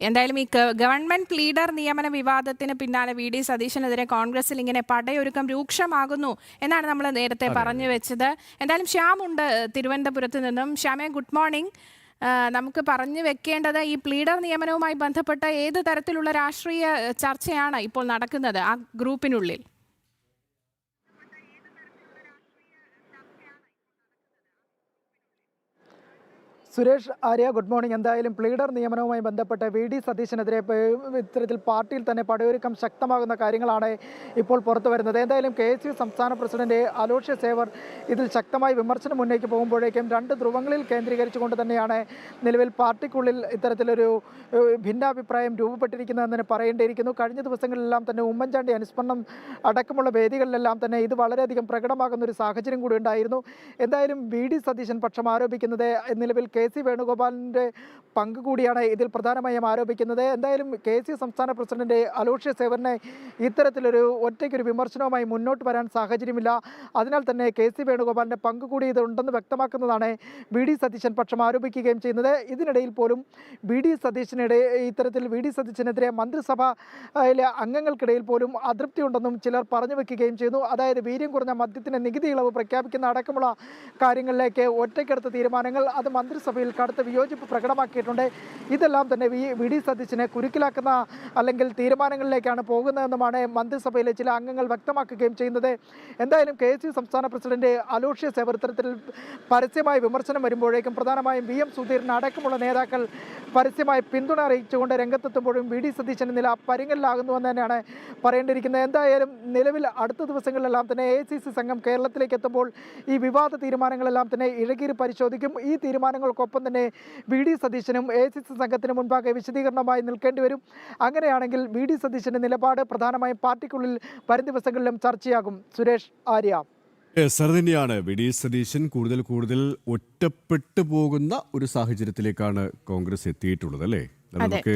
എന്തായാലും ഈ government leader നിയമന വിവാദത്തിന് പിന്നാലെ വി ഡി സതീശനെതിരെ കോൺഗ്രസിൽ ഇങ്ങനെ പടയൊരുക്കം രൂക്ഷമാകുന്നു എന്നാണ് നമ്മൾ നേരത്തെ പറഞ്ഞു വെച്ചത്. എന്തായാലും ശ്യാം ഉണ്ട് തിരുവനന്തപുരത്ത് നിന്നും. ശ്യാമേ, ഗുഡ് മോർണിംഗ്. നമുക്ക് പറഞ്ഞു വെക്കേണ്ടത് ഈ പ്ലീഡർ നിയമനവുമായി ബന്ധപ്പെട്ട ഏത് തരത്തിലുള്ള രാഷ്ട്രീയ ചർച്ചയാണ് ഇപ്പോൾ നടക്കുന്നത് ആ ഗ്രൂപ്പിനുള്ളിൽ? Suresh Arya, good morning. എന്തായാലും പ്ലീഡർ നിയമനവുമായി ബന്ധപ്പെട്ട് വി ഡി സതീശനെതിരെ ഇത്തരത്തിൽ പാർട്ടിയിൽ തന്നെ പടയൊരുക്കം ശക്തമാകുന്ന കാര്യങ്ങളാണ് ഇപ്പോൾ പുറത്തു വരുന്നത്. എന്തായാലും KSU സംസ്ഥാന പ്രസിഡന്റ് അലോഷ്യ സേവർ ഇതിൽ ശക്തമായി വിമർശനം മുന്നേക്ക് പോകുമ്പോഴേക്കും രണ്ട് ധ്രുവങ്ങളിൽ കേന്ദ്രീകരിച്ചുകൊണ്ട് തന്നെയാണ് നിലവിൽ പാർട്ടിക്കുള്ളിൽ ഇത്തരത്തിലൊരു ഭിന്നാഭിപ്രായം രൂപപ്പെട്ടിരിക്കുന്നതെന്ന് പറയേണ്ടിയിരിക്കുന്നു. കഴിഞ്ഞ ദിവസങ്ങളിലെല്ലാം തന്നെ ഉമ്മൻചാണ്ടി അനുസ്മരണം അടക്കമുള്ള വേദികളിലെല്ലാം തന്നെ ഇത് വളരെയധികം പ്രകടമാകുന്ന ഒരു സാഹചര്യം കൂടി ഉണ്ടായിരുന്നു. എന്തായാലും വി ഡി സതീശൻ പക്ഷം ആരോപിക്കുന്നത് നിലവിൽ KC വേണുഗോപാലിൻ്റെ പങ്ക് കൂടിയാണ് ഇതിൽ പ്രധാനമായും ആരോപിക്കുന്നത്. എന്തായാലും KSU സംസ്ഥാന പ്രസിഡന്റ് അലോഷ്യ സേവറിനെ ഇത്തരത്തിലൊരു ഒറ്റയ്ക്കൊരു വിമർശനവുമായി മുന്നോട്ട് വരാൻ സാഹചര്യമില്ല. അതിനാൽ തന്നെ KC വേണുഗോപാലിൻ്റെ പങ്ക് കൂടി ഇതുണ്ടെന്ന് വ്യക്തമാക്കുന്നതാണ് വി ഡി സതീശൻ പക്ഷം ആരോപിക്കുകയും ചെയ്യുന്നത്. ഇതിനിടയിൽ പോലും വി ഡി സതീശനെതിരെ മന്ത്രിസഭയിലെ അംഗങ്ങൾക്കിടയിൽ പോലും അതൃപ്തിയുണ്ടെന്നും ചിലർ പറഞ്ഞു വെക്കുകയും ചെയ്യുന്നു. അതായത് വീര്യം കുറഞ്ഞ മദ്യത്തിന് നികുതി ഇളവ് പ്രഖ്യാപിക്കുന്ന അടക്കമുള്ള കാര്യങ്ങളിലേക്ക് ഒറ്റയ്ക്കെടുത്ത തീരുമാനങ്ങൾ അത് മന്ത്രിസഭയിൽ കടുത്ത വിയോജിപ്പ് പ്രകടമാക്കിയിട്ടുണ്ട്. ഇതെല്ലാം തന്നെ വി ഡി സതീശനെ കുരുക്കിലാക്കുന്ന അല്ലെങ്കിൽ തീരുമാനങ്ങളിലേക്കാണ് പോകുന്നതെന്നുമാണ് മന്ത്രിസഭയിലെ ചില അംഗങ്ങൾ വ്യക്തമാക്കുകയും ചെയ്യുന്നത്. എന്തായാലും KSU സംസ്ഥാന പ്രസിഡന്റ് അലോഷ്യ സേവർ ഇത്തരത്തിൽ പരസ്യമായ വിമർശനം വരുമ്പോഴേക്കും പ്രധാനമായും VM സുധീരൻ അടക്കമുള്ള നേതാക്കൾ പരസ്യമായി പിന്തുണ അറിയിച്ചുകൊണ്ട് രംഗത്തെത്തുമ്പോഴും വി ഡി സതീശൻ്റെ നില പരിങ്ങലിലാകുന്നുവെന്ന് തന്നെയാണ് പറയേണ്ടിയിരിക്കുന്നത്. എന്തായാലും നിലവിൽ അടുത്ത ദിവസങ്ങളിലെല്ലാം തന്നെ AICC സംഘം കേരളത്തിലേക്ക് എത്തുമ്പോൾ ഈ വിവാദ തീരുമാനങ്ങളെല്ലാം തന്നെ ഇഴകീറി പരിശോധിക്കും. ഈ തീരുമാനങ്ങൾക്കൊപ്പം തന്നെ വി ഡി സതീശനും AICC സംഘത്തിന് മുൻപാകെ വിശദീകരണമായി നിൽക്കേണ്ടി വരും. അങ്ങനെയാണെങ്കിൽ വി ഡി സതീശൻ്റെ നിലപാട് പ്രധാനമായും പാർട്ടിക്കുള്ളിൽ വരും ദിവസങ്ങളിലും ചർച്ചയാകും. സുരേഷ് ആര്യ. തന്നെയാണ് വി ഡി സതീശൻ കൂടുതൽ ഒറ്റപ്പെട്ടു പോകുന്ന ഒരു സാഹചര്യത്തിലേക്കാണ് കോൺഗ്രസ് എത്തിയിട്ടുള്ളത്, അല്ലേ? നമുക്ക്